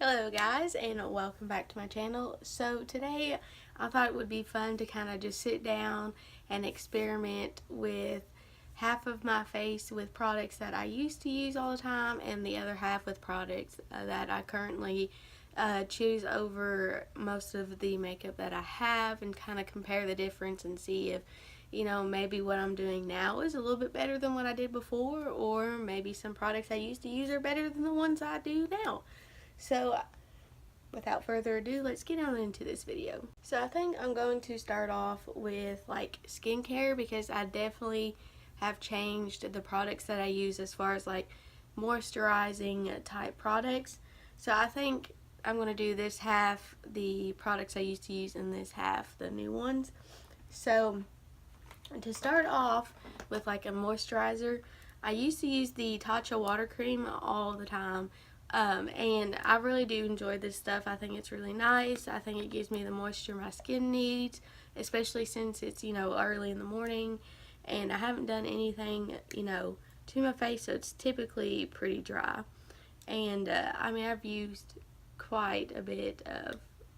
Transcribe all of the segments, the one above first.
Hello guys, and welcome back to my channel. So today I thought it would be fun to kind of just sit down and experiment with half of my face with products that I used to use all the time and the other half with products that I currently choose over most of the makeup that I have, and kind of compare the difference and see if maybe what I'm doing now is a little bit better than what I did before, or maybe some products I used to use are better than the ones I do now. So without further ado, let's get on into this video. So I think I'm going to start off with like skincare, because I definitely have changed the products that I use as far as like moisturizing type products. So I think I'm going to do this half the products I used to use and this half the new ones. So to start off with like a moisturizer, I used to use the Tatcha water cream all the time. And I really do enjoy this stuff. I think it's really nice. I think it gives me the moisture my skin needs, especially since it's, early in the morning and I haven't done anything, to my face, so it's typically pretty dry. And I've used quite a bit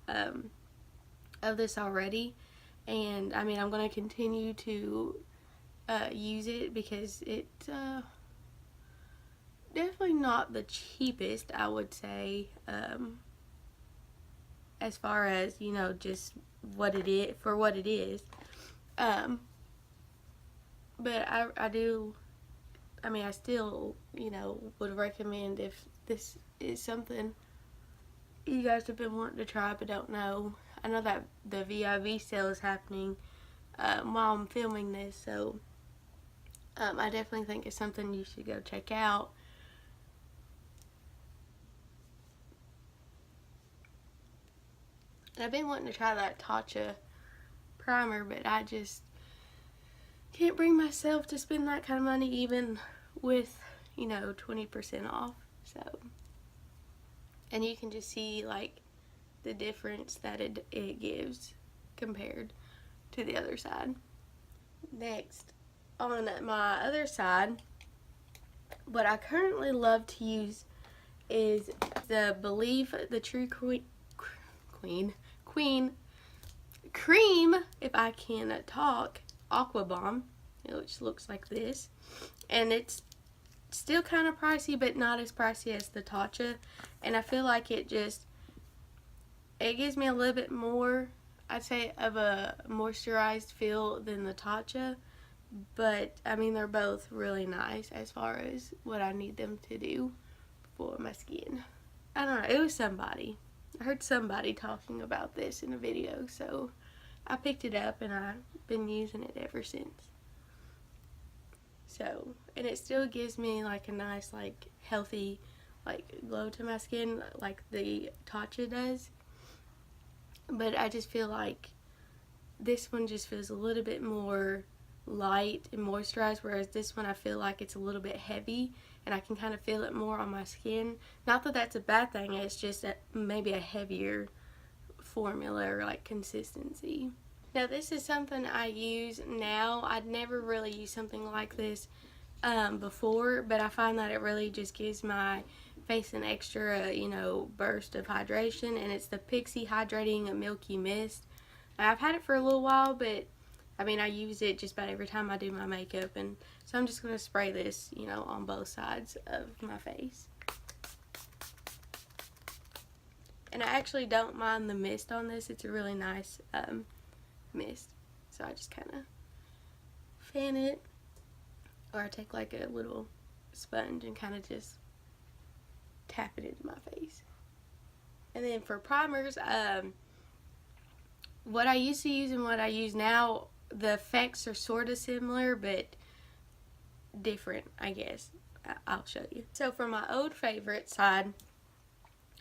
of this already, and I'm going to continue to use it because it definitely not the cheapest, I would say, as far as just what it is for what it is. But I still would recommend if this is something you guys have been wanting to try but don't know. I know that the VIV sale is happening while I'm filming this, so I definitely think it's something you should go check out. I've been wanting to try that Tatcha primer, but I just can't bring myself to spend that kind of money, even with 20% off. So, and you can just see like the difference that it gives compared to the other side. Next, on my other side, what I currently love to use is the Believe the True Queen Cream, if I can talk, Aqua Bomb, which looks like this, and it's still kind of pricey, but not as pricey as the Tatcha, and I feel like it gives me a little bit more, I'd say, of a moisturized feel than the Tatcha. But they're both really nice as far as what I need them to do for my skin. I don't know, it was somebody. I heard somebody talking about this in a video, so I picked it up and I've been using it ever since. So, and it still gives me like a nice, like, healthy, like, glow to my skin like the Tatcha does. But I just feel like this one just feels a little bit more light and moisturized, whereas this one I feel like it's a little bit heavy and I can kind of feel it more on my skin. Not that that's a bad thing, it's just maybe a heavier formula or like consistency. Now this is something I use now. I'd never really used something like this before, but I find that it really just gives my face an extra burst of hydration, and it's the Pixie Hydrating Milky Mist. I've had it for a little while, but I use it just about every time I do my makeup, and so I'm just going to spray this, on both sides of my face. And I actually don't mind the mist on this. It's a really nice mist. So I just kind of fan it, or I take like a little sponge and kind of just tap it into my face. And then for primers, what I used to use and what I use now, the effects are sort of similar, but different, I guess. I'll show you. So for my old favorite side,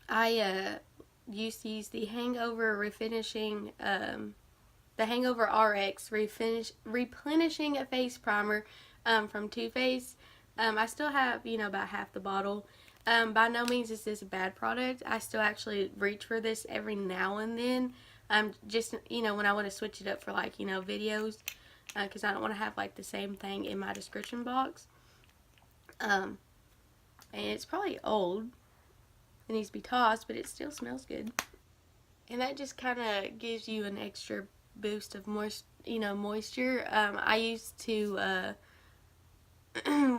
I used to use the Hangover Refinishing, the Hangover RX Replenishing a Face Primer from Too Faced. I still have, about half the bottle. By no means is this a bad product. I still actually reach for this every now and then. Just, when I want to switch it up for like, videos, because I don't want to have like the same thing in my description box. And it's probably old. It needs to be tossed, but it still smells good. And that just kind of gives you an extra boost of moisture. I used to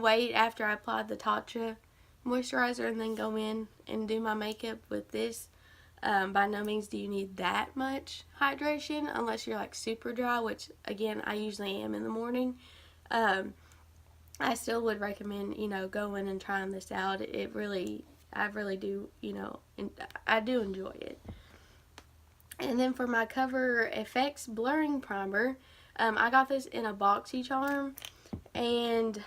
wait after I applied the Tatcha moisturizer and then go in and do my makeup with this. By no means do you need that much hydration unless you're like super dry, which again I usually am in the morning. I still would recommend, going and trying this out. I really do, and I do enjoy it. And then for my Cover FX blurring primer, I got this in a boxy charm, and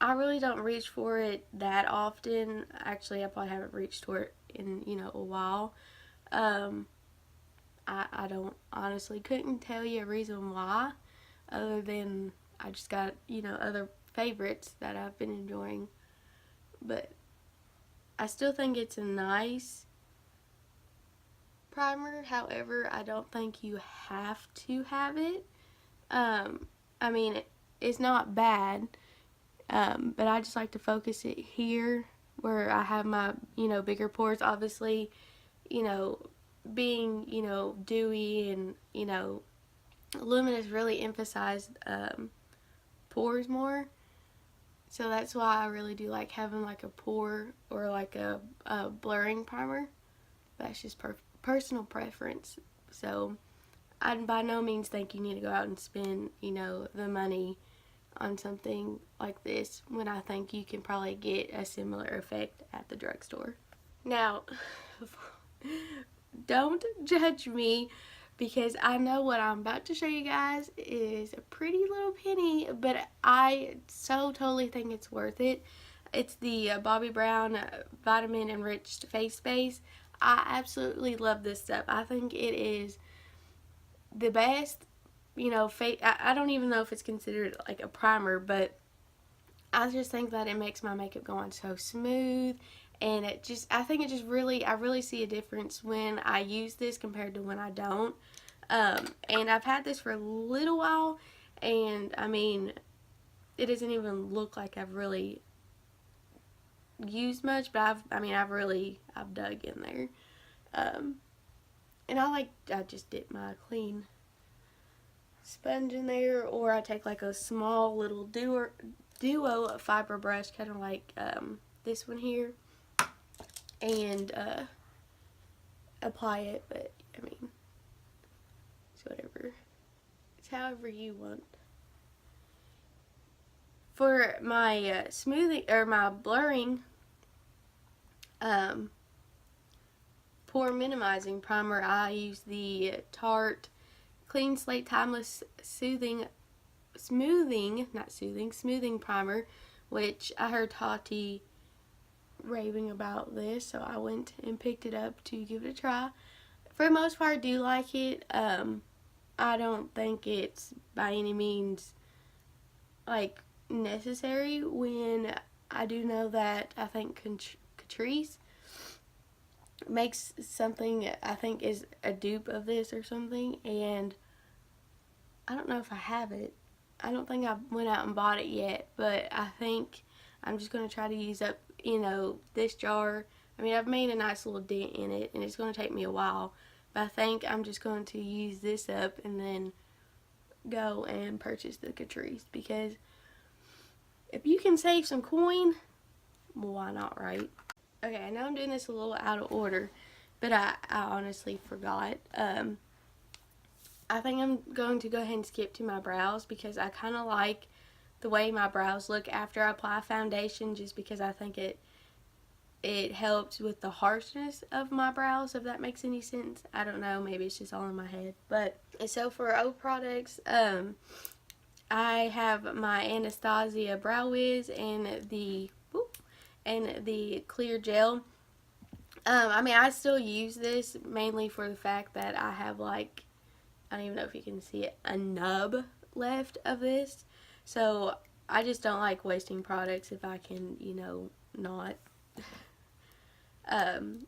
I really don't reach for it that often. Actually, I probably haven't reached for it in, a while. I don't honestly couldn't tell you a reason why, other than I just got, other favorites that I've been enjoying. But I still think it's a nice primer. However, I don't think you have to have it. I mean, it's not bad, but I just like to focus it here where I have my, bigger pores. Obviously, being, dewy and, luminous really emphasized pores more. So that's why I really do like having like a pore or like a blurring primer. That's just personal preference. So I by no means think you need to go out and spend, the money on something like this when I think you can probably get a similar effect at the drugstore. Now, don't judge me because I know what I'm about to show you guys is a pretty little penny, but I so totally think it's worth it. It's the Bobbi Brown Vitamin Enriched Face Base. I absolutely love this stuff. I think it is the best, I don't even know if it's considered like a primer, but I just think that it makes my makeup go on so smooth, and I think it just really, I really see a difference when I use this compared to when I don't. And I've had this for a little while, and I mean, it doesn't even look like I've really used much, but I've dug in there. And I just dip my clean sponge in there, or I take like a small little duo fiber brush, kind of like this one here, and apply it. But I mean, it's whatever. It's however you want. For my smoothing or my blurring pore minimizing primer, I use the Tarte Clean Slate Timeless Smoothing primer, which I heard Tati raving about this, so I went and picked it up to give it a try. For the most part, I do like it. I don't think it's by any means like necessary, when I do know that I think Catrice makes something I think is a dupe of this or something, and I don't know if I have it. I don't think I went out and bought it yet, but I think I'm just going to try to use up, this jar. I mean, I've made a nice little dent in it, and it's going to take me a while, but I think I'm just going to use this up and then go and purchase the Catrice, because if you can save some coin, well, why not, right? Okay, I know I'm doing this a little out of order, but I honestly forgot. I think I'm going to go ahead and skip to my brows, because I kind of like the way my brows look after I apply foundation, just because I think it helps with the harshness of my brows, if that makes any sense. I don't know, maybe it's just all in my head. But so for O products, I have my Anastasia Brow Wiz and the clear gel. I mean, I still use this mainly for the fact that I have like, I don't even know if you can see it, a nub left of this. So I just don't like wasting products if I can, not. And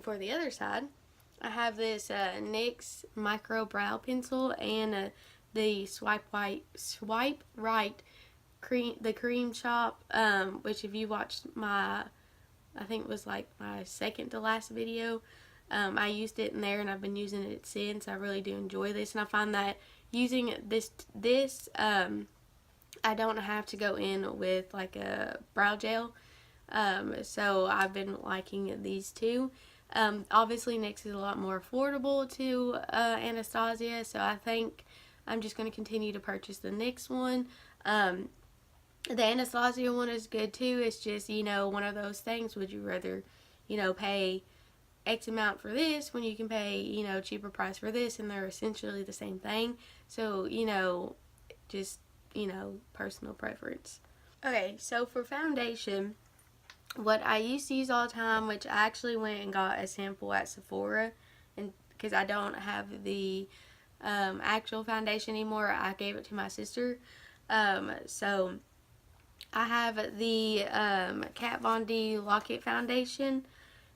for the other side, I have this NYX Micro Brow Pencil and the Swipe Right cream, the Cream Shop, which if you watched my I think it was like my second to last video. I used it in there and I've been using it since. I really do enjoy this, and I find that using this I don't have to go in with like a brow gel. So I've been liking these two. Obviously NYX is a lot more affordable to Anastasia, so I think I'm just going to continue to purchase the NYX one. The Anastasia one is good too. It's just, one of those things. Would you rather, pay X amount for this when you can pay, cheaper price for this, and they're essentially the same thing. So, just, personal preference. Okay, so for foundation, what I used to use all the time, which I actually went and got a sample at Sephora, and because I don't have the actual foundation anymore, I gave it to my sister. So I have the Kat Von D Lock-It foundation,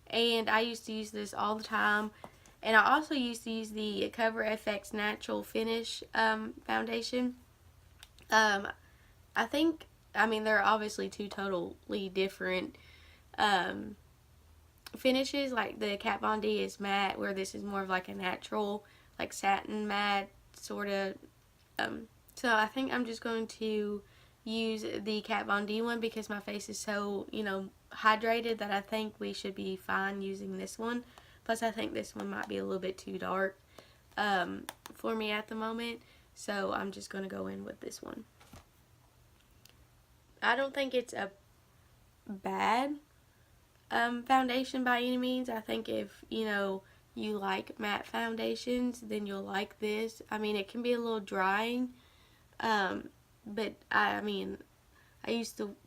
and I used to use this all the time. And I also used to use the Cover FX Natural Finish foundation. I think, they're obviously two totally different finishes. Like the Kat Von D is matte, where this is more of like a natural, like satin matte sort of. So I think I'm just going to use the Kat Von D one because my face is so, hydrated, that I think we should be fine using this one. Plus I think this one might be a little bit too dark for me at the moment, so I'm just going to go in with this one. I don't think it's a bad foundation by any means. I think if, you like matte foundations, then you'll like this. It can be a little drying, but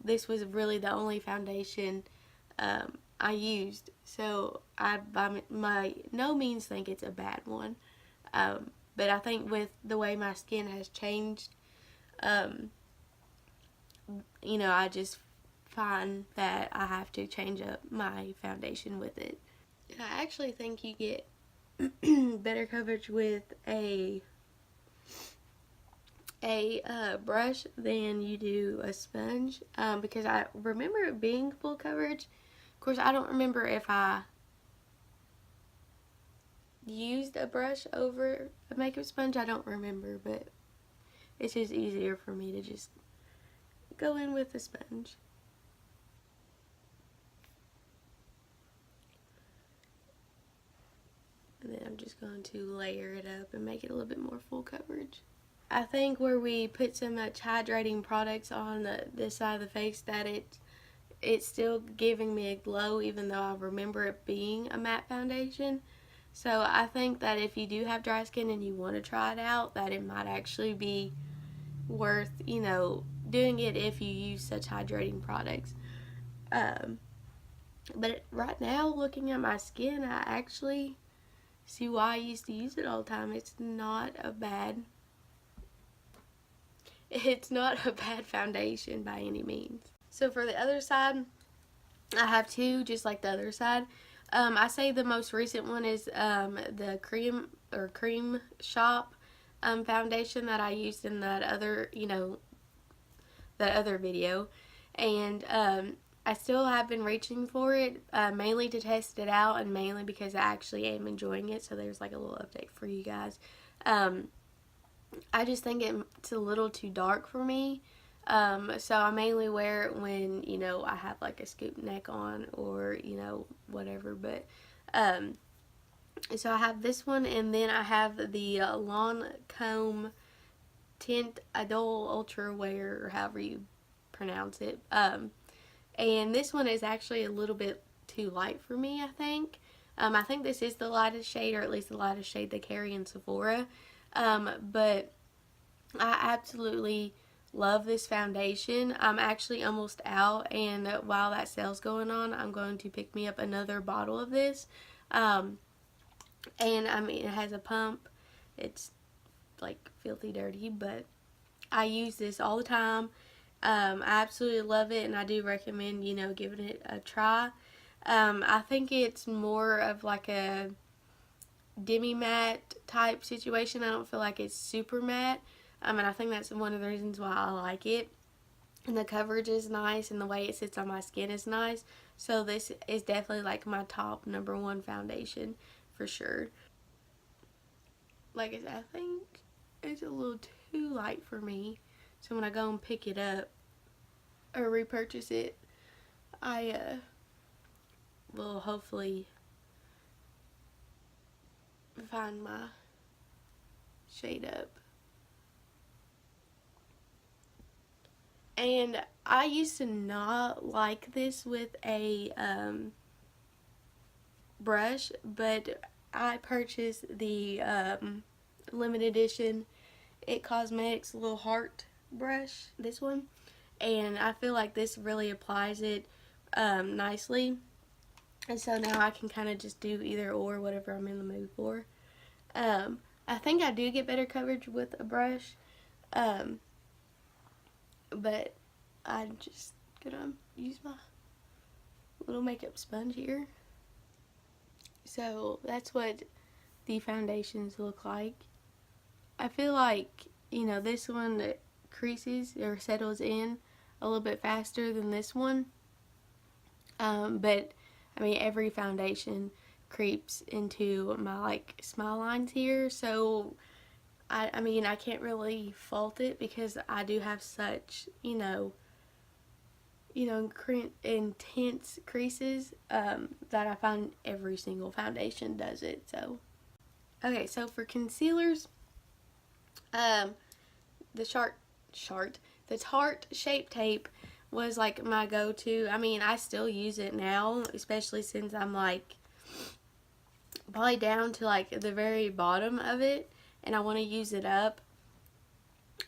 this was really the only foundation I used, so I by no means think it's a bad one. But I think with the way my skin has changed, I just find that I have to change up my foundation with it. I actually think you get better coverage with a brush than you do a sponge, because I remember it being full coverage. Of course, I don't remember if I used a brush over a makeup sponge. I don't remember, but it's just easier for me to just go in with a sponge. And then I'm just going to layer it up and make it a little bit more full coverage. I think where we put so much hydrating products on this side of the face that it's still giving me a glow, even though I remember it being a matte foundation. So I think that if you do have dry skin and you want to try it out, that it might actually be worth, doing it if you use such hydrating products. But right now, looking at my skin, I actually see why I used to use it all the time. It's not a bad foundation by any means. So for the other side, I have two just like the other side. I say the most recent one is the Cream Shop foundation that I used in that other, that other video. And I still have been reaching for it, mainly to test it out and mainly because I actually am enjoying it. So there's like a little update for you guys. I just think it's a little too dark for me. So I mainly wear it when, I have like a scoop neck on or, whatever. But, so I have this one, and then I have the Lancome Tint Idol Ultra Wear, or however you pronounce it. And this one is actually a little bit too light for me, I think. I think this is the lightest shade, or at least the lightest shade they carry in Sephora. But I absolutely love this foundation. I'm actually almost out, and while that sale's going on, I'm going to pick me up another bottle of this. And it has a pump. It's like filthy dirty, but I use this all the time. I absolutely love it, and I do recommend, giving it a try. I think it's more of like a demi-matte type situation. I don't feel like it's super matte. And I think that's one of the reasons why I like it. and the coverage is nice, and the way it sits on my skin is nice. So this is definitely like my top #1 foundation for sure. Like I said, I think it's a little too light for me, so when I go and pick it up or repurchase it, I will hopefully find my shade up. And I used to not like this with a brush, but I purchased the limited edition It Cosmetics little heart brush, this one, and I feel like this really applies it nicely. And so now I can kind of just do either or, whatever I'm in the mood for. I think I do get better coverage with a brush, but I'm just gonna use my little makeup sponge here. So that's what the foundations look like. I feel like, you know, this one creases or settles in a little bit faster than this one. But I mean, every foundation creeps into my like smile lines here, so I mean, I can't really fault it because I do have such, intense creases that I find every single foundation does it. So okay, so for concealers, the Tarte Shape Tape was like my go-to. I mean, I still use it now, especially since I'm like probably down to like the very bottom of it and I want to use it up.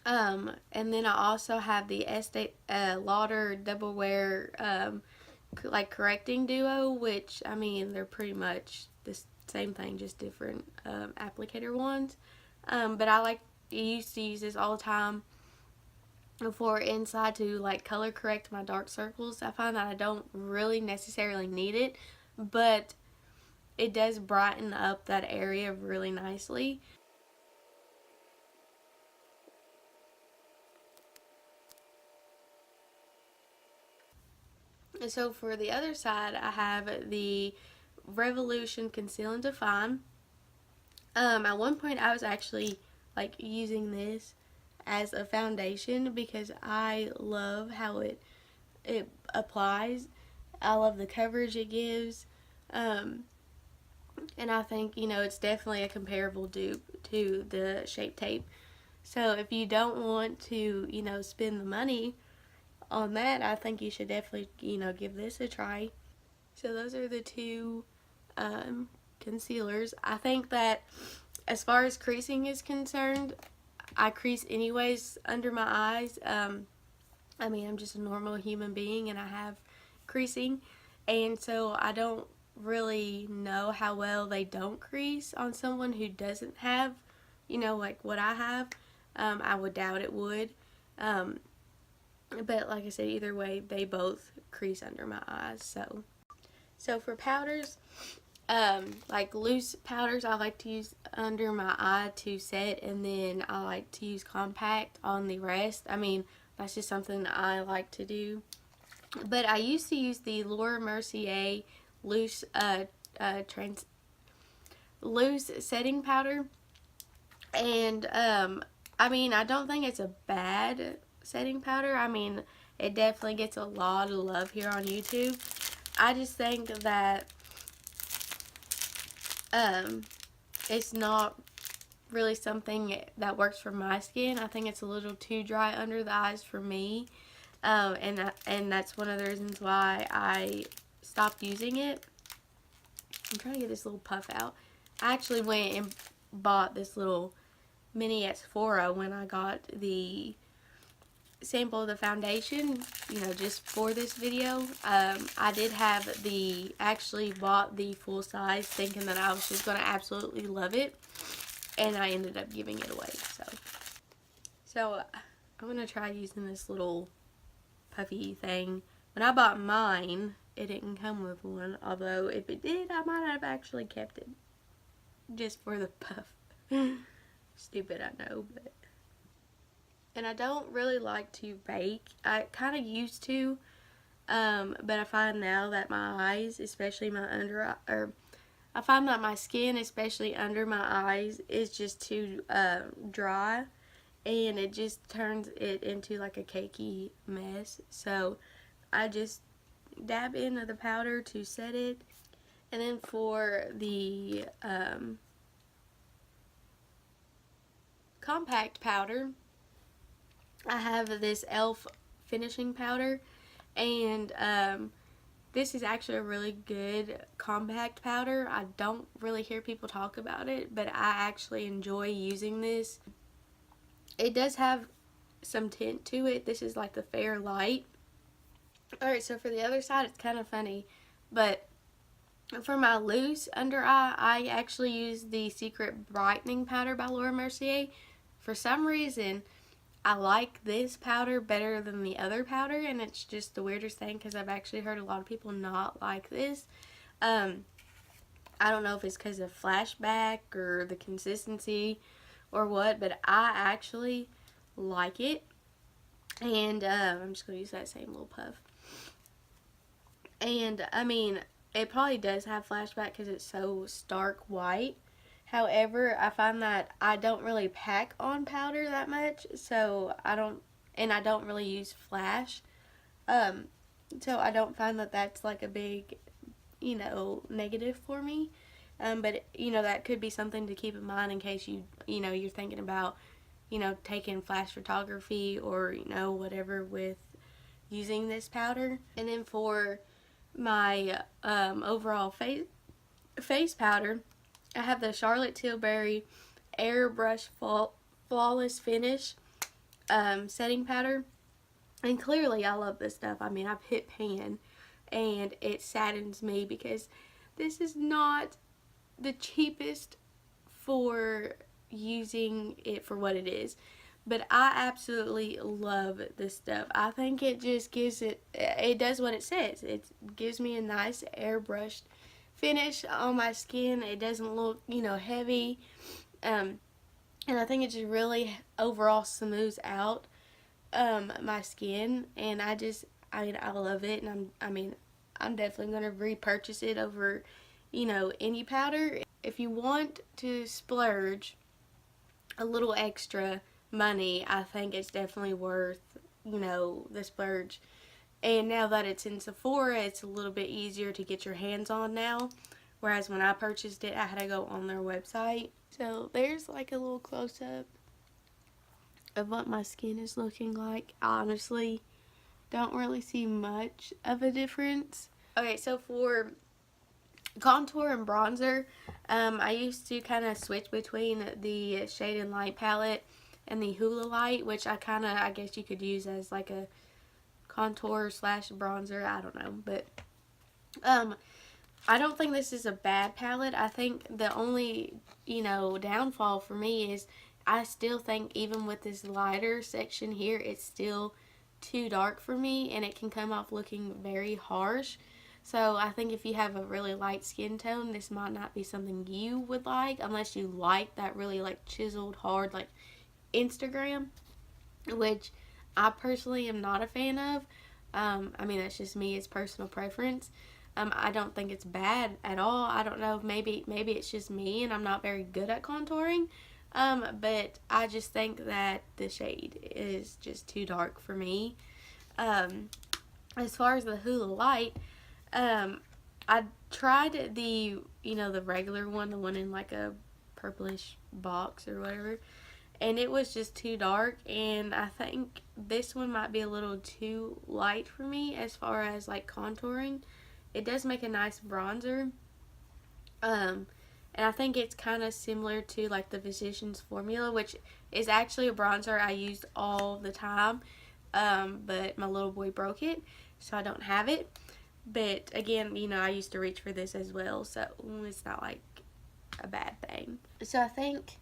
And then I also have the Estee Lauder Double Wear like correcting duo, which I mean they're pretty much the same thing, just different applicator ones. But I used to use this all the time for inside to like color correct my dark circles. I find that I don't really necessarily need it, but it does brighten up that area really nicely. And so for the other side, I have the Revolution Conceal and Define. At one point I was actually like using this as a foundation because I love how it applies. I love the coverage it gives. And I think, it's definitely a comparable dupe to the Shape Tape. So if you don't want to, spend the money on that, I think you should definitely, give this a try. So those are the two concealers. I think that as far as creasing is concerned, I crease anyways under my eyes. I mean, I'm just a normal human being and I have creasing, and so I don't really know how well they don't crease on someone who doesn't have, like what I have. I would doubt it would. But like I said, either way, they both crease under my eyes. So for powders, like loose powders, I like to use under my eye to set, and then I like to use compact on the rest. I mean, that's just something I like to do. But I used to use the Laura Mercier loose loose setting powder, and I mean, I don't think it's a bad setting powder. I mean, it definitely gets a lot of love here on YouTube. I just think that it's not really something that works for my skin. I think it's a little too dry under the eyes for me, and that's one of the reasons why I stopped using it. I'm trying to get this little puff out. I actually went and bought this little mini at Sephora when I got the sample of the foundation, just for this video. I did have actually bought the full size thinking that I was just going to absolutely love it, and I ended up giving it away. So I'm going to try using this little puffy thing. When I bought mine, it didn't come with one, although if it did, I might have actually kept it just for the puff. Stupid, I know, but And I don't really like to bake. I kind of used to, but I find now that my eyes, especially my I find that my skin, especially under my eyes, is just too dry, and it just turns it into like a cakey mess. So I just dab in the powder to set it. And then for the compact powder, I have this e.l.f. finishing powder, and this is actually a really good compact powder. I don't really hear people talk about it, but I actually enjoy using this. It does have some tint to it. This is like the fair light. Alright, so for the other side, it's kind of funny, but for my loose under eye, I actually use the Secret Brightening Powder by Laura Mercier. For some reason, I like this powder better than the other powder, and it's just the weirdest thing because I've actually heard a lot of people not like this. I don't know if it's because of flashback or the consistency or what, but I actually like it. And I'm just going to use that same little puff. And I mean, it probably does have flashback because it's so stark white. However, I find that I don't really pack on powder that much, so I don't really use flash. So I don't find that that's like a big, negative for me. But that could be something to keep in mind in case you're thinking about, taking flash photography or, whatever with using this powder. And then for my overall face powder, I have the Charlotte Tilbury Airbrush Flawless Finish setting powder. And clearly I love this stuff. I mean, I've hit pan, and it saddens me because this is not the cheapest for using it for what it is. But I absolutely love this stuff. I think it just it does what it says. It gives me a nice airbrushed finish on my skin. It doesn't look, heavy. And I think it just really overall smooths out my skin. And I love it. And I'm definitely going to repurchase it over, any powder. If you want to splurge a little extra money, I think it's definitely worth, the splurge. And now that it's in Sephora, it's a little bit easier to get your hands on now. Whereas when I purchased it, I had to go on their website. So there's like a little close-up of what my skin is looking like. I honestly don't really see much of a difference. Okay, so for contour and bronzer, I used to kind of switch between the Shade and Light palette and the Hula Light, which I guess you could use as like a contour slash bronzer. I don't know, but I don't think this is a bad palette. I think the only downfall for me is I still think even with this lighter section here, it's still too dark for me, and it can come off looking very harsh. So I think if you have a really light skin tone, this might not be something you would like unless you like that really like chiseled hard like Instagram, which I personally am not a fan of. That's just me, it's personal preference. I don't think it's bad at all. I don't know, maybe it's just me and I'm not very good at contouring. But I just think that the shade is just too dark for me. As far as the Hula Light, I tried the regular one, the one in like a purplish box or whatever, and it was just too dark, and I think this one might be a little too light for me as far as like contouring. It does make a nice bronzer, and I think it's kind of similar to like the Physicians Formula, which is actually a bronzer I used all the time, but my little boy broke it, so I don't have it. But again, I used to reach for this as well, so it's not like a bad thing. So I think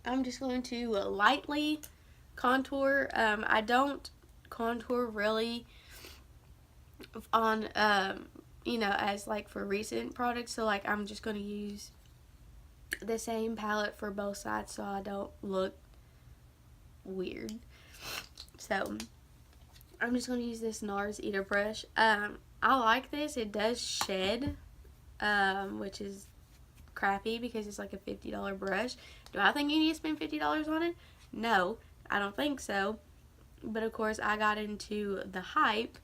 I'm just going to lightly contour. I don't contour really on, as like for recent products. So like I'm just going to use the same palette for both sides so I don't look weird. So I'm just going to use this NARS Eater brush. I like this. It does shed, which is crappy because it's like a $50 brush. Do I think you need to spend $50 on it? No, I don't think so. But of course, I got into the hype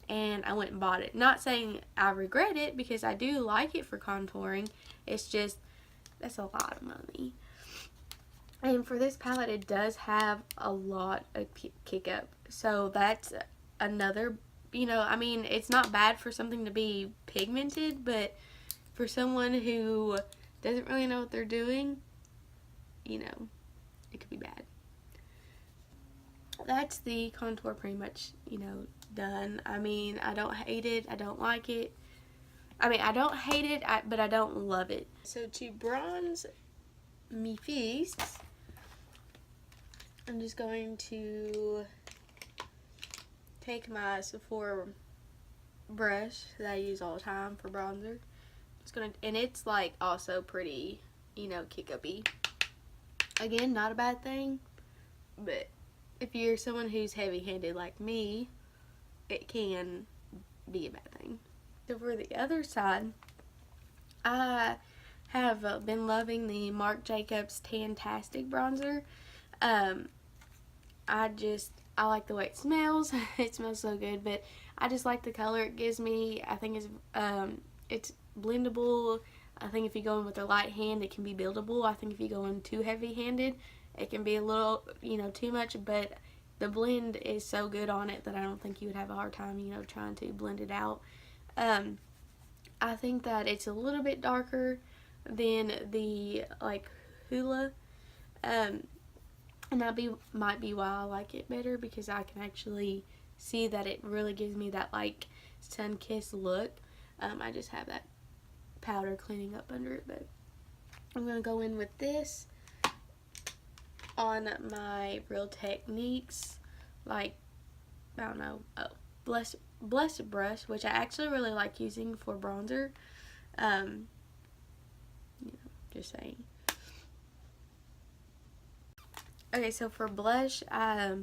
and I went and bought it. Not saying I regret it, because I do like it for contouring. It's just, that's a lot of money. And for this palette, it does have a lot of kick up. So that's another, I mean, it's not bad for something to be pigmented, but for someone who doesn't really know what they're doing, it could be bad. That's the contour pretty much, done. I mean, I don't hate it. I don't like it. I mean, I don't hate it, but I don't love it. So to bronze me face, I'm just going to take my Sephora brush that I use all the time for bronzer. And it's like also pretty, kick-uppy. Again, not a bad thing, but if you're someone who's heavy-handed like me, it can be a bad thing. So for the other side, I have been loving the Marc Jacobs Tantastic bronzer. I like the way it smells. It smells so good, but I just like the color it gives me. I think it's blendable. I think if you go in with a light hand, it can be buildable. I think if you go in too heavy-handed, it can be a little, too much, but the blend is so good on it that I don't think you would have a hard time, trying to blend it out. I think that it's a little bit darker than the, Hoola, and that might be why I like it better, because I can actually see that it really gives me that, sun-kissed look. I just have that powder cleaning up under it, but I'm going to go in with this on my Real Techniques, I don't know, Blush brush, which I actually really like using for bronzer. Just saying. Okay, so for blush, I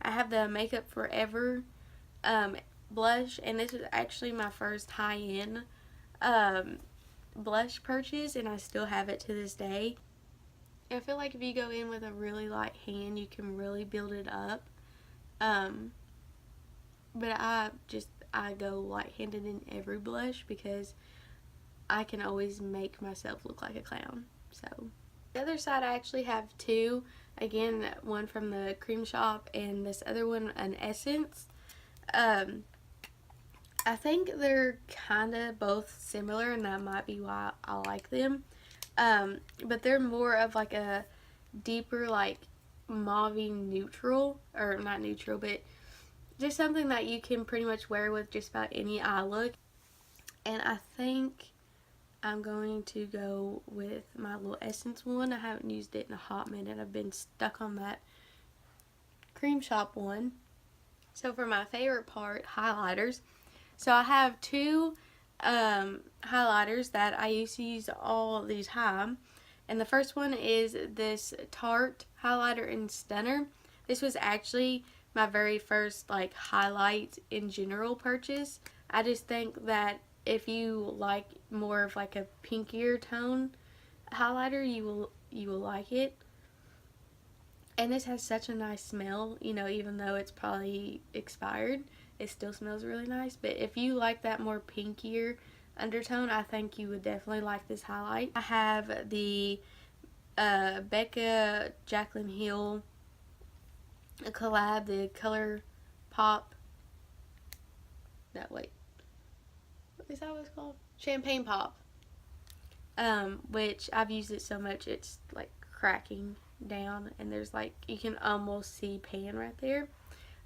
have the Makeup Forever blush, and this is actually my first high-end blush purchase, and I still have it to this day. I feel like if you go in with a really light hand, you can really build it up. But I go light-handed in every blush because I can always make myself look like a clown. So the other side, I actually have two. Again, one from the Cream Shop and this other one, an Essence. I think they're kind of both similar, and that might be why I like them. But they're more of a deeper, mauve neutral, or not neutral, but just something that you can pretty much wear with just about any eye look. And I think I'm going to go with my little Essence one. I haven't used it in a hot minute. I've been stuck on that Cream Shop one. So for my favorite part, highlighters. So I have two highlighters that I used to use all the time. And the first one is this Tarte highlighter in Stunner. This was actually my very first highlight in general purchase. I just think that if you like more of a pinkier tone highlighter, you will like it. And this has such a nice smell, even though it's probably expired, it still smells really nice. But if you like that more pinkier undertone, I think you would definitely like this highlight. I have the Becca Jaclyn Hill collab, the Color Pop. No, wait. Is that what it's called? Champagne Pop. Which I've used it so much it's cracking down, and there's you can almost see pan right there.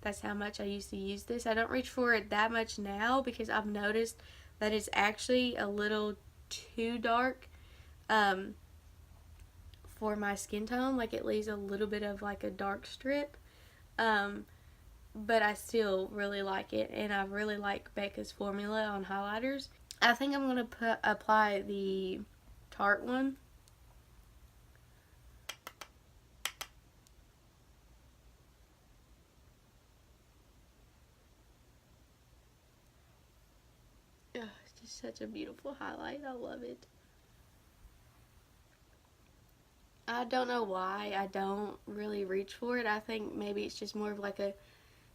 That's how much I used to use this. I don't reach for it that much now because I've noticed that it's actually a little too dark for my skin tone. It leaves a little bit of a dark strip. But I still really like it, and I really like Becca's formula on highlighters. I think I'm going to apply the Tarte one. such a beautiful highlight. I love it. I don't know why I don't really reach for it. I think maybe it's just more of like a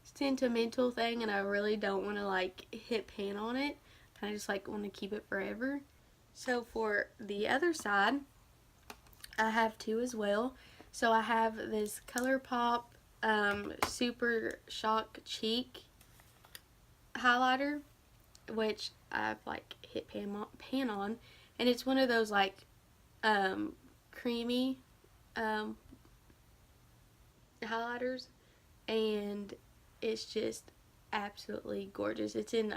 sentimental thing, and I really don't want to like hit pan on it. I just like want to keep it forever. So for the other side, I have two as well. So I have this ColourPop Super Shock Cheek highlighter, which I've like hit pan on, and it's one of those like creamy highlighters, and it's just absolutely gorgeous. It's in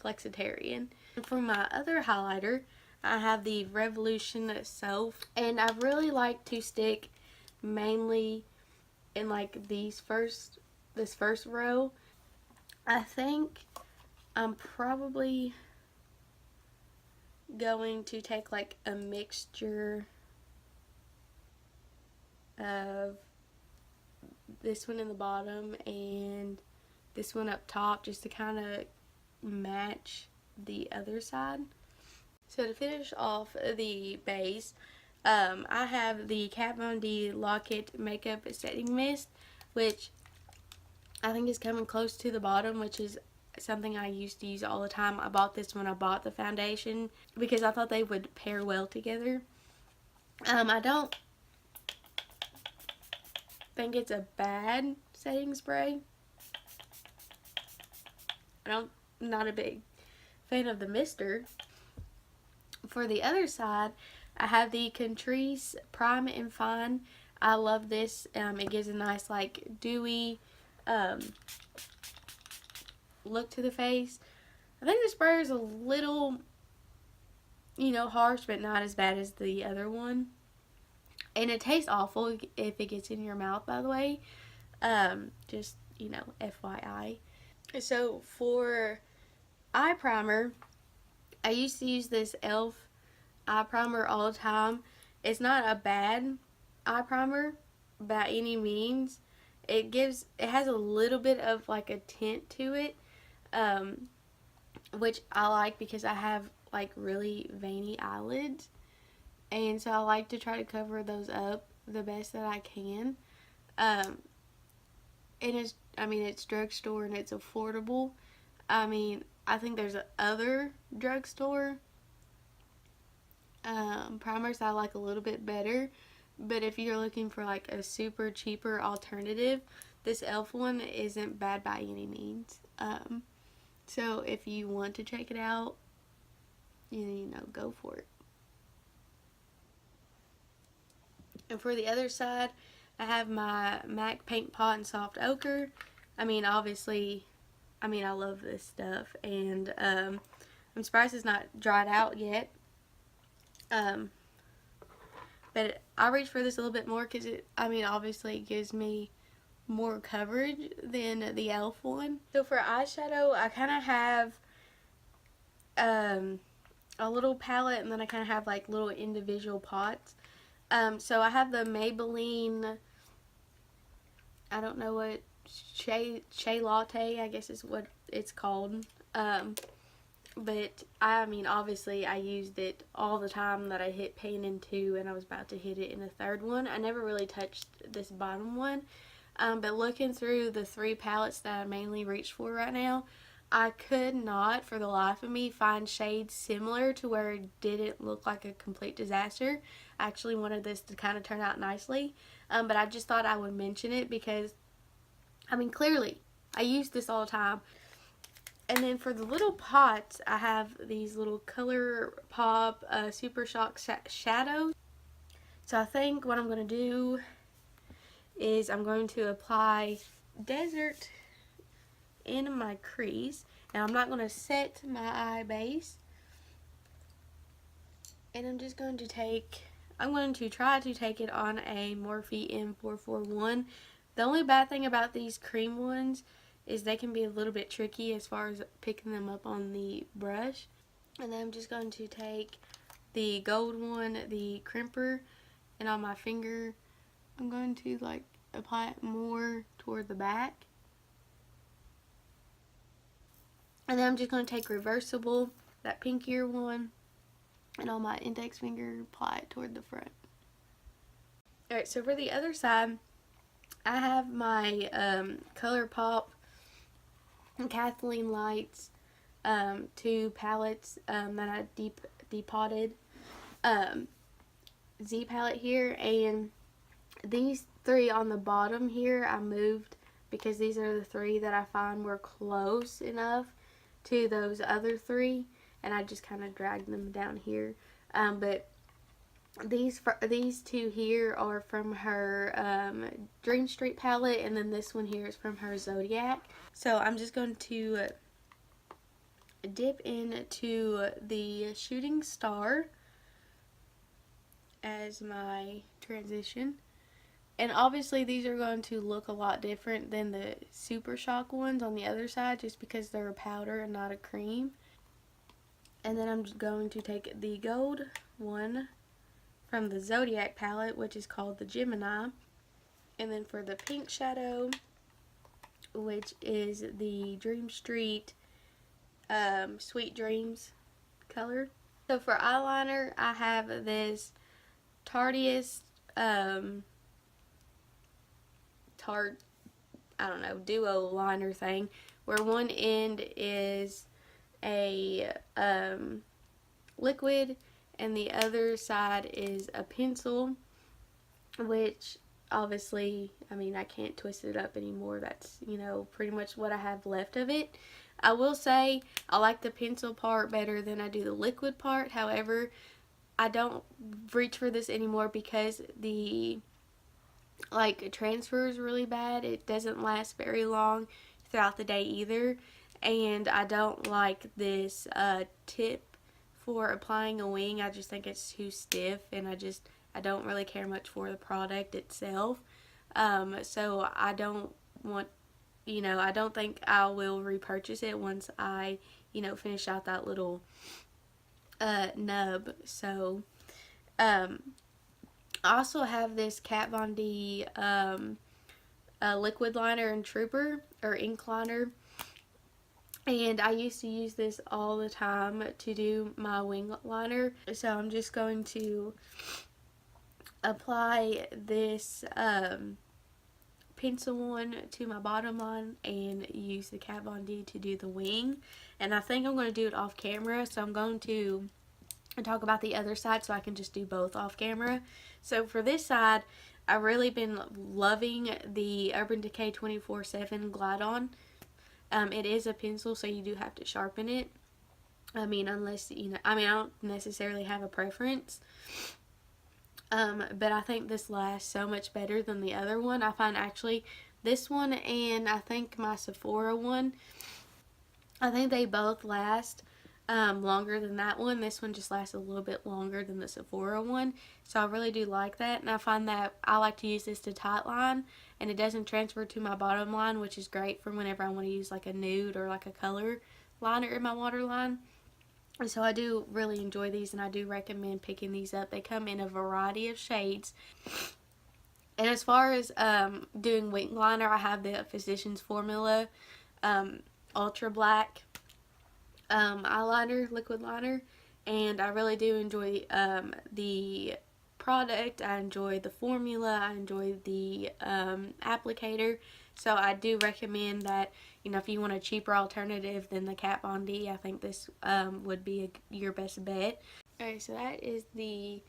Flexitarian. And for my other highlighter, I have the Revolution Self, and I really like to stick mainly in like this first row. I think I'm probably going to take like a mixture of this one in the bottom and this one up top, just to kind of match the other side. So to finish off the base, I have the Kat Von D Lock-It Makeup Setting Mist, which I think is coming close to the bottom, which is something I used to use all the time. I bought this when I bought the foundation because I thought they would pair well together. I don't think it's a bad setting spray. I'm not a big fan of the mister. For the other side, I have the Catrice Prime and Fine. I love this. It gives a nice like dewy look to the face. I think the sprayer is a little, you know, harsh, but not as bad as the other one. And it tastes awful if it gets in your mouth, by the way. Just, you know, FYI. So for eye primer, I used to use this e.l.f. eye primer all the time. It's not a bad eye primer by any means. It has a little bit of like a tint to it, which I like because I have like really veiny eyelids, and so I like to try to cover those up the best that I can. It's drugstore and it's affordable. I think there's other drugstore primers I like a little bit better, but if you're looking for like a super cheaper alternative, this e.l.f. one isn't bad by any means. So if you want to check it out, you know, go for it. And for the other side, I have my MAC Paint Pot in Soft Ochre. Obviously, I love this stuff, and I'm surprised it's not dried out yet. But I reach for this a little bit more because obviously it gives me more coverage than the e.l.f. one. So for eyeshadow, I kind of have a little palette, and then I kind of have like little individual pots. So I have the Maybelline, I don't know what, Shea Latte, I guess is what it's called. But obviously I used it all the time that I hit pan in two, and I was about to hit it in a third one. I never really touched this bottom one. But looking through the three palettes that I mainly reach for right now, I could not for the life of me find shades similar to where it didn't look like a complete disaster. I actually wanted this to kind of turn out nicely, but I just thought I would mention it because clearly I use this all the time. And then for the little pots, I have these little ColourPop Super Shock shadows. So I think what I'm going to do is I'm going to apply Desert in my crease, and I'm not going to set my eye base, and I'm going to try to take it on a Morphe M441. The only bad thing about these cream ones is they can be a little bit tricky as far as picking them up on the brush. And then I'm just going to take the gold one, the crimper, and on my finger I'm going to like apply it more toward the back. And then I'm just going to take reversible that pinkier one, and on my index finger apply it toward the front. Alright, so for the other side, I have my ColourPop Kathleen Lights 2 palettes that I depotted Z palette here, and these 3 on the bottom here I moved because these are the 3 that I find were close enough to those other 3, and I just kind of dragged them down here. But these 2 here are from her Dream Street palette, and then this one here is from her Zodiac. So I'm just going to dip into the Shooting Star as my transition. And obviously these are going to look a lot different than the Super Shock ones on the other side, just because they're a powder and not a cream. And then I'm just going to take the gold one from the Zodiac palette, which is called the Gemini. And then for the pink shadow, which is the Dream Street Sweet Dreams color. So for eyeliner, I have this Tarteist duo liner thing, where one end is a liquid and the other side is a pencil, which obviously, I mean, I can't twist it up anymore. That's, you know, pretty much what I have left of it. I will say I like the pencil part better than I do the liquid part. However, I don't reach for this anymore because the transfer is really bad. It doesn't last very long throughout the day either, and I don't like this tip for applying a wing. I just think it's too stiff, and I don't really care much for the product itself. So I don't want, I don't think I will repurchase it once I, finish out that little nub. So I also have this Kat Von D liquid liner and Trooper, or ink liner, and I used to use this all the time to do my wing liner. So I'm just going to apply this pencil one to my bottom line and use the Kat Von D to do the wing. And I think I'm going to do it off camera, so I'm going to talk about the other side so I can just do both off camera. So for this side, I've really been loving the Urban Decay 24/7 Glide On. It is a pencil, so you do have to sharpen it. I mean, unless, I don't necessarily have a preference. But I think this lasts so much better than the other one. I find actually this one and I think my Sephora one, I think they both last longer than that one. This one just lasts a little bit longer than the Sephora one, so I really do like that. And I find that I like to use this to tight line, and it doesn't transfer to my bottom line, which is great for whenever I want to use like a nude or like a color liner in my waterline. And so I do really enjoy these, and I do recommend picking these up. They come in a variety of shades. And as far as doing wing liner, I have the Physicians Formula Ultra Black eyeliner, liquid liner, and I really do enjoy the product. I enjoy the formula. I enjoy the applicator. So I do recommend that, if you want a cheaper alternative than the Kat Von D, I think this would be your best bet. Alright, so that is the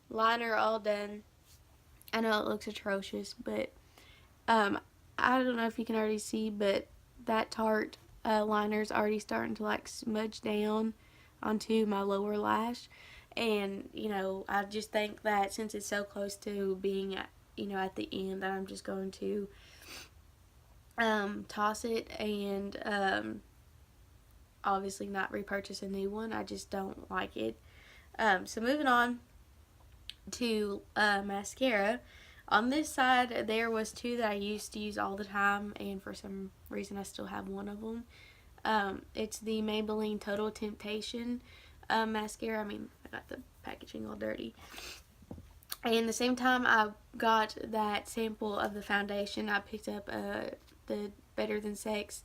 liner all done. I know it looks atrocious, but I don't know if you can already see, but that Tarte liner is already starting to smudge down onto my lower lash. And, I just think that since it's so close to being, at the end, that I'm just going to toss it and obviously not repurchase a new one. I just don't like it. So moving on to mascara. On this side, there was 2 that I used to use all the time, and for some reason I still have one of them. It's the Maybelline Total Temptation mascara. I mean, I got the packaging all dirty. And the same time I got that sample of the foundation, I picked up the Better Than Sex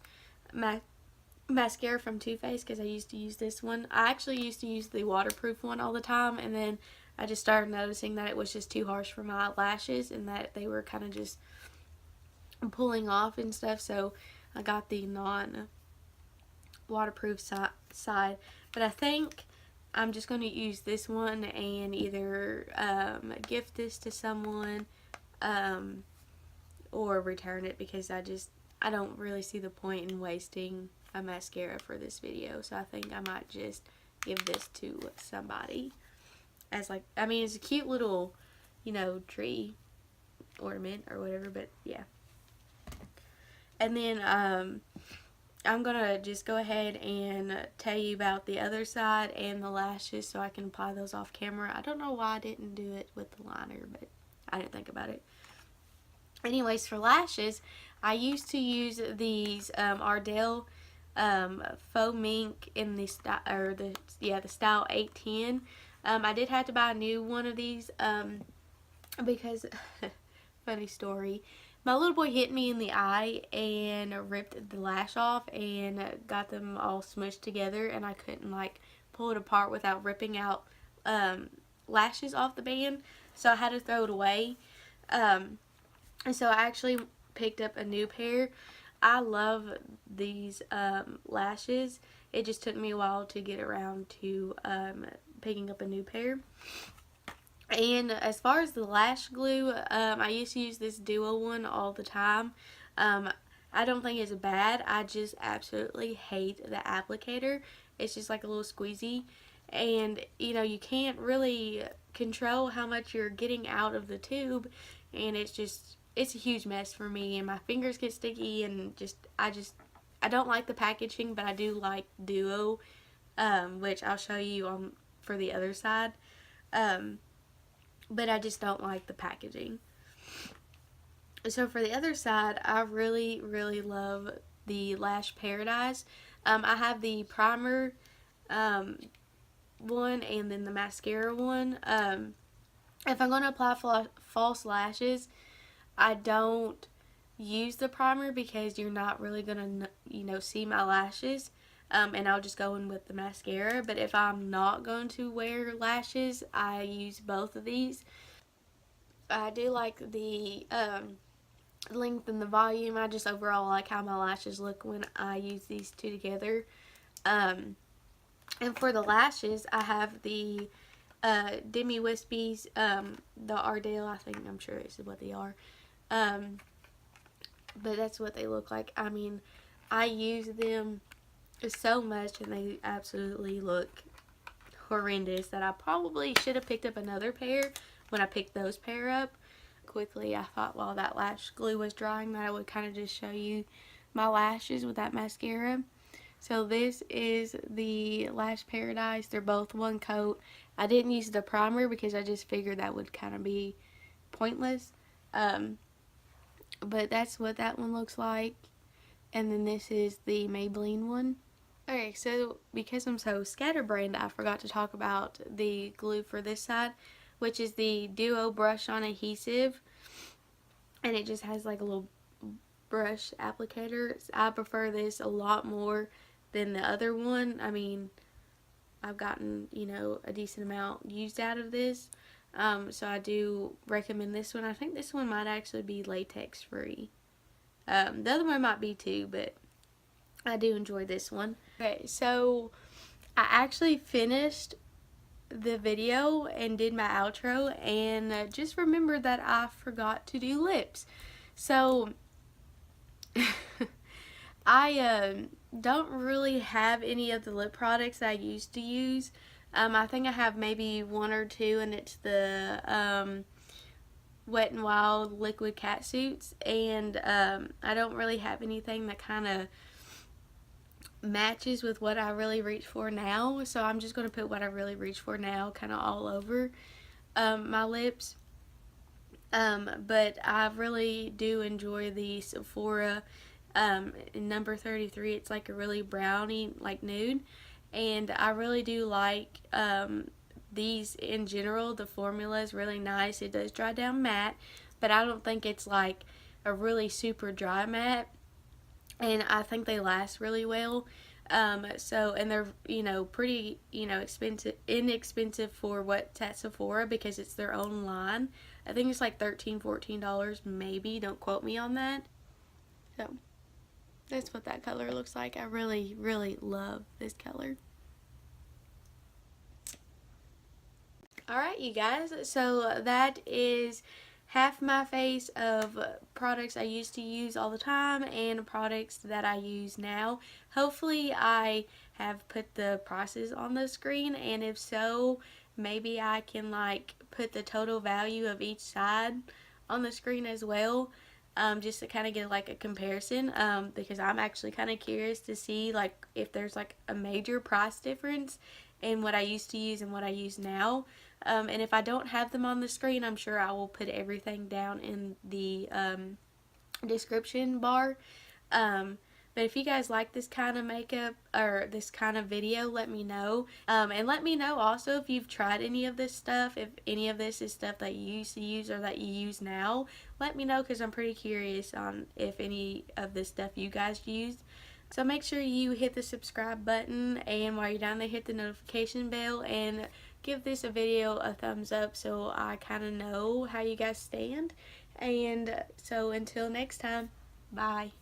mascara from Too Faced because I used to use this one. I actually used to use the waterproof one all the time, and then I just started noticing that it was just too harsh for my lashes and that they were kind of just pulling off and stuff, so I got the non-waterproof side. But I think I'm just going to use this one and either gift this to someone or return it, because I don't really see the point in wasting a mascara for this video. So I think I might just give this to somebody as like, I mean, it's a cute little, you know, tree ornament or whatever, but yeah. And then I'm gonna just go ahead and tell you about the other side and the lashes so I can apply those off camera. I don't know why I didn't do it with the liner, but I didn't think about it. Anyways, for lashes, I used to use these Ardell faux mink in the style, or the style 810. I did have to buy a new one of these because funny story, my little boy hit me in the eye and ripped the lash off and got them all smushed together, and I couldn't like pull it apart without ripping out lashes off the band, so I had to throw it away. And so I actually picked up a new pair. I love these lashes. It just took me a while to get around to picking up a new pair. And as far as the lash glue, I used to use this Duo one all the time. I don't think it's bad. I just absolutely hate the applicator. It's just like a little squeezy. And, you know, you can't really control how much you're getting out of the tube. And it's a huge mess for me. And my fingers get sticky, and I don't like the packaging, but I do like Duo, which I'll show you for the other side. But I just don't like the packaging. So for the other side, I really, really love the Lash Paradise. I have the primer one and then the mascara one. If I'm going to apply false lashes, I don't use the primer because you're not really going to, you know, see my lashes. And I'll just go in with the mascara. But if I'm not going to wear lashes, I use both of these. I do like the length and the volume. I just overall like how my lashes look when I use these two together. And for the lashes, I have the Demi Wispies, the Ardell, I'm sure this is what they are. But that's what they look like. I mean, I use them so much and they absolutely look horrendous that I probably should have picked up another pair when I picked those pair up. Quickly, I thought while that lash glue was drying that I would kind of just show you my lashes with that mascara. So this is the Lash Paradise. They're both one coat. I didn't use the primer because I just figured that would kind of be pointless. But that's what that one looks like. And then this is the Maybelline one. Okay, so because I'm so scatterbrained, I forgot to talk about the glue for this side, which is the Duo Brush On Adhesive. And it just has like a little brush applicator. I prefer this a lot more than the other one. I mean, I've gotten, you know, a decent amount used out of this. So I do recommend this one. I think this one might actually be latex free. The other one might be too, but I do enjoy this one. Okay, so I actually finished the video and did my outro, and just remembered that I forgot to do lips. So I don't really have any of the lip products that I used to use. I think I have maybe one or two, and it's the Wet n Wild liquid catsuits, and I don't really have anything that kind of matches with what I really reach for now, so I'm just going to put what I really reach for now kind of all over my lips. But I really do enjoy the Sephora number 33. It's like a really brownie, like nude, and I really do like these in general. The formula is really nice. It does dry down matte, but I don't think it's like a really super dry matte, and I think they last really well. So, and they're, you know, pretty, you know, inexpensive for what's at Sephora because it's their own line. I think it's like $13-14 maybe. Don't quote me on that. So that's what that color looks like. I really, really love this color. Alright, you guys, so that is half my face of products I used to use all the time and products that I use now. Hopefully I have put the prices on the screen, and if so, maybe I can like put the total value of each side on the screen as well. Just to kind of get like a comparison, because I'm actually kind of curious to see like if there's like a major price difference in what I used to use and what I use now. And if I don't have them on the screen, I'm sure I will put everything down in the description bar. But if you guys like this kind of makeup or this kind of video, let me know. And let me know also if you've tried any of this stuff, if any of this is stuff that you used to use or that you use now. Let me know, because I'm pretty curious on if any of this stuff you guys use. So make sure you hit the subscribe button, and while you're down there, hit the notification bell and give this a video a thumbs up so I kind of know how you guys stand. And so until next time, bye.